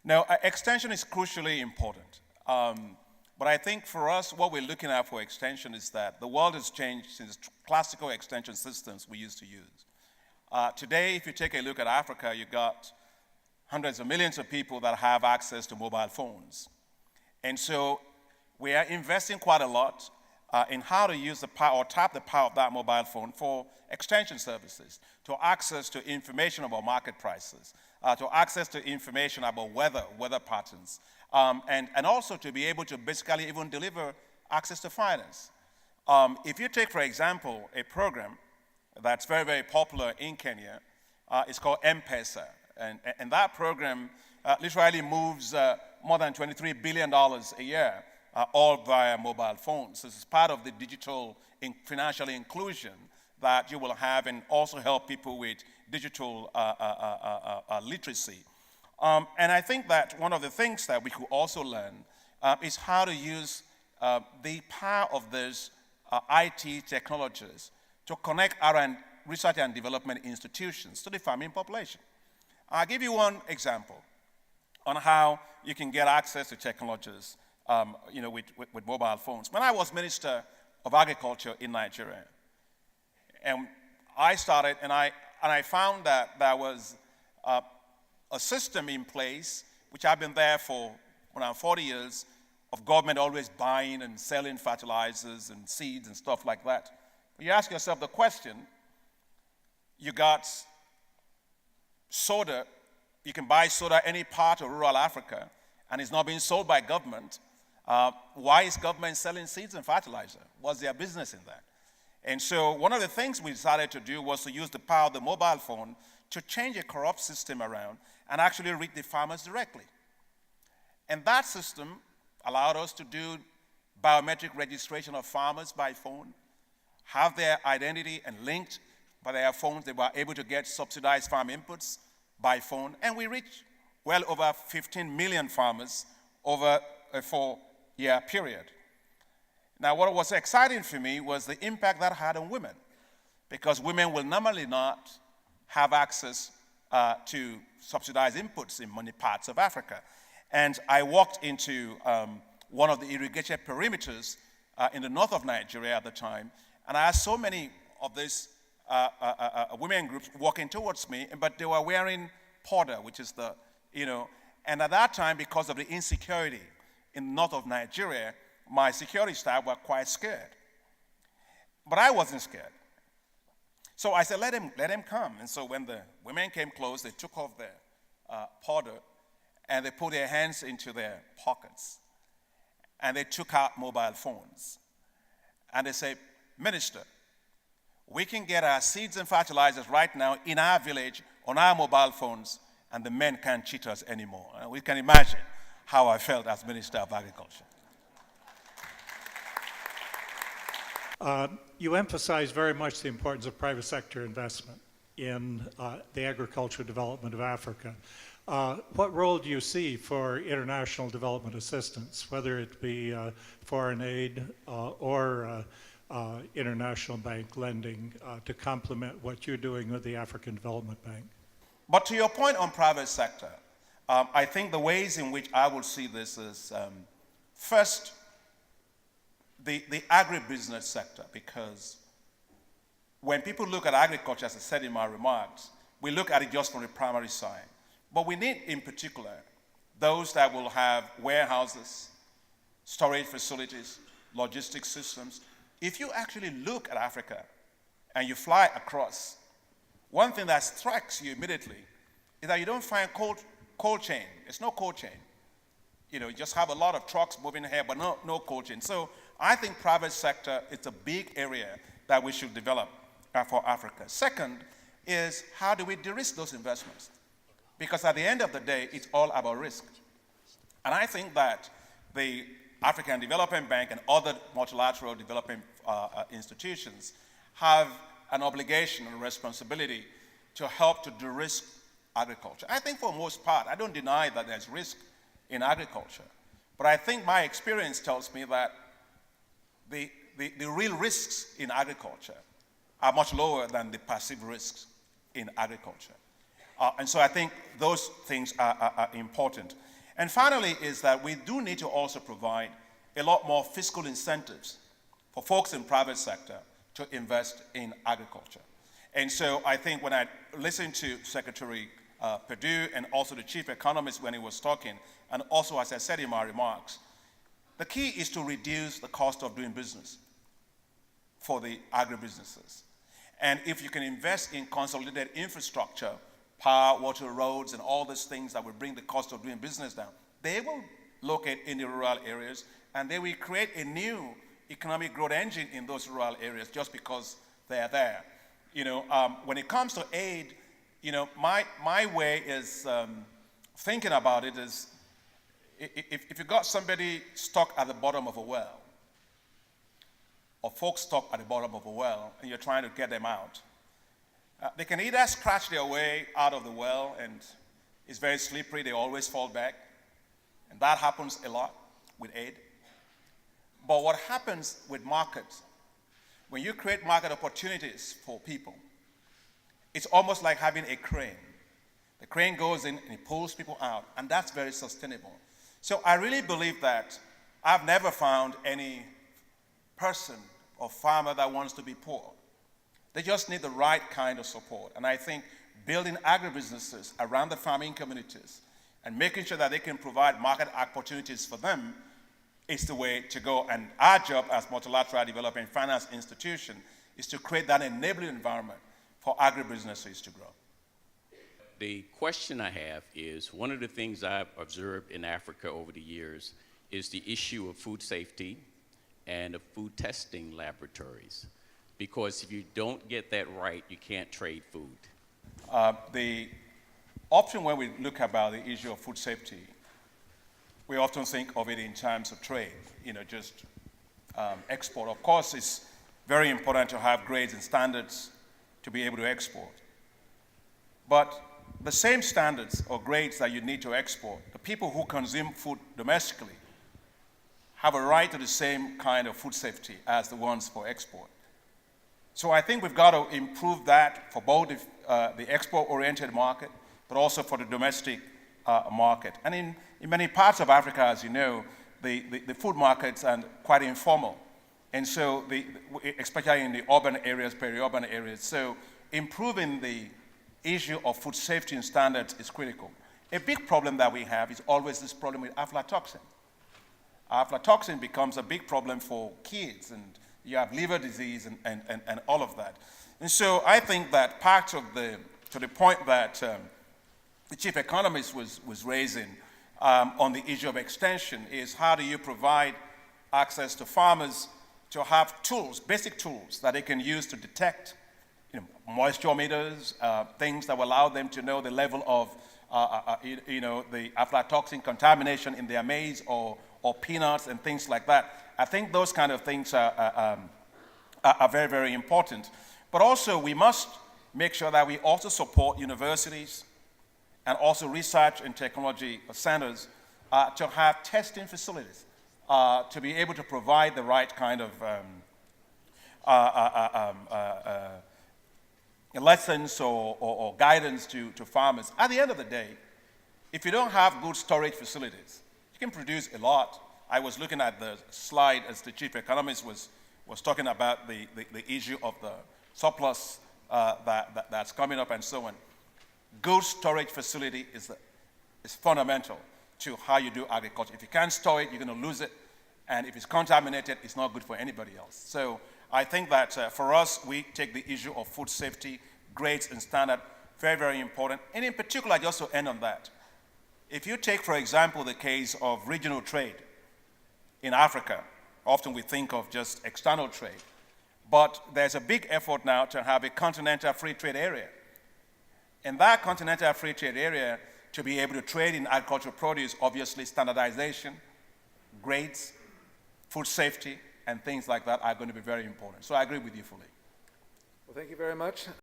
Now, extension is crucially important. But I think for us, what we're looking at for extension is that the world has changed since classical extension systems we used to use. Today, if you take a look at Africa, you've got hundreds of millions of people that have access to mobile phones. And so we are investing quite a lot in how to use the power or tap the power of that mobile phone for extension services, to access to information about market prices, to access to information about weather patterns, and also to be able to basically even deliver access to finance. If you take, for example, a program that's very, very popular in Kenya, it's called M-Pesa. And that program literally moves more than $23 billion a year, all via mobile phones. This is part of the digital financial inclusion that you will have and also help people with digital literacy. And I think that one of the things that we could also learn is how to use the power of these IT technologies to connect our research and development institutions to the farming population. I'll give you one example on how you can get access to technologies with mobile phones. When I was Minister of Agriculture in Nigeria, and I started, and I found that there was a system in place, which I've been there for around 40 years, of government always buying and selling fertilizers and seeds and stuff like that. But you ask yourself the question, you got soda, you can buy soda any part of rural Africa, and it's not being sold by government. Why is government selling seeds and fertilizer? What's their business in that? And so one of the things we decided to do was to use the power of the mobile phone to change a corrupt system around and actually reach the farmers directly. And that system allowed us to do biometric registration of farmers by phone, have their identity and linked by their phones. They were able to get subsidized farm inputs by phone, and we reached well over 15 million farmers over a 4-year period. Now, what was exciting for me was the impact that had on women, because women will normally not have access to subsidized inputs in many parts of Africa. And I walked into one of the irrigated perimeters in the north of Nigeria at the time, and I saw so many of these women groups walking towards me, but they were wearing powder, which is and at that time, because of the insecurity in the north of Nigeria, my security staff were quite scared. But I wasn't scared. So I said, let him come. And so when the women came close, they took off their powder, and they put their hands into their pockets, and they took out mobile phones. And they said, Minister, we can get our seeds and fertilizers right now in our village on our mobile phones, and the men can't cheat us anymore. And we can imagine how I felt as Minister of Agriculture. You emphasize very much the importance of private sector investment in the agricultural development of Africa. What role do you see for international development assistance, whether it be foreign aid or international bank lending to complement what you're doing with the African Development Bank? But to your point on private sector, I think the ways in which I will see this is, first, the agribusiness sector, because when people look at agriculture, as I said in my remarks, we look at it just from the primary side. But we need, in particular, those that will have warehouses, storage facilities, logistics systems. If you actually look at Africa and you fly across, one thing that strikes you immediately is that you don't find cold chain. There's no cold chain. You just have a lot of trucks moving here, but no cold chain. So I think private sector is a big area that we should develop for Africa. Second is, how do we de-risk those investments? Because at the end of the day, it's all about risk. And I think that the African Development Bank and other multilateral development institutions have an obligation and responsibility to help to de-risk agriculture. I think for the most part, I don't deny that there's risk in agriculture, but I think my experience tells me that the real risks in agriculture are much lower than the perceived risks in agriculture. And so I think those things are important. And finally is that we do need to also provide a lot more fiscal incentives for folks in private sector to invest in agriculture. And so I think when I listened to Secretary Perdue and also the chief economist when he was talking, and also as I said in my remarks, the key is to reduce the cost of doing business for the agribusinesses. And if you can invest in consolidated infrastructure, power, water, roads, and all these things that will bring the cost of doing business down, they will locate in the rural areas and they will create a new economic growth engine in those rural areas just because they are there. When it comes to aid, my way is thinking about it is if you got somebody stuck at the bottom of a well, or folks stuck at the bottom of a well, and you're trying to get them out, they can either scratch their way out of the well, and it's very slippery, they always fall back, and that happens a lot with aid. But what happens with markets, when you create market opportunities for people, it's almost like having a crane. The crane goes in and it pulls people out, and that's very sustainable. So I really believe that I've never found any person or farmer that wants to be poor. They just need the right kind of support. And I think building agribusinesses around the farming communities and making sure that they can provide market opportunities for them is the way to go. And our job as Multilateral Development Finance Institution is to create that enabling environment for agribusinesses to grow. The question I have is, one of the things I've observed in Africa over the years is the issue of food safety and of food testing laboratories. Because if you don't get that right, you can't trade food. Often when we look about the issue of food safety, we often think of it in terms of trade, just export. Of course, it's very important to have grades and standards to be able to export. But the same standards or grades that you need to export, the people who consume food domestically have a right to the same kind of food safety as the ones for export. So I think we've got to improve that for both the export-oriented market, but also for the domestic market. And in many parts of Africa, as you know, the food markets are quite informal. And so, especially in the urban areas, peri-urban areas, so improving the issue of food safety and standards is critical. A big problem that we have is always this problem with aflatoxin. Aflatoxin becomes a big problem for kids, and you have liver disease and all of that. And so I think that part of to the point that the chief economist was raising on the issue of extension is how do you provide access to farmers to have tools, basic tools that they can use to detect moisture meters, things that will allow them to know the level of the aflatoxin contamination in their maize or peanuts and things like that. I think those kind of things are very, very important. But also we must make sure that we also support universities and also research and technology centers to have testing facilities to be able to provide the right kind of lessons or guidance to farmers. At the end of the day, if you don't have good storage facilities, you can produce a lot. I was looking at the slide as the chief economist was talking about the issue of the surplus that's coming up and so on. Good storage facility is fundamental to how you do agriculture. If you can't store it, you're going to lose it. And if it's contaminated, it's not good for anybody else. So I think that for us, we take the issue of food safety, grades, and standard very, very important. And in particular, just to end on that, if you take, for example, the case of regional trade in Africa, often we think of just external trade. But there's a big effort now to have a continental free trade area. In that continental free trade area, to be able to trade in agricultural produce, obviously standardization, grades, food safety, and things like that are going to be very important. So I agree with you fully. Well, thank you very much.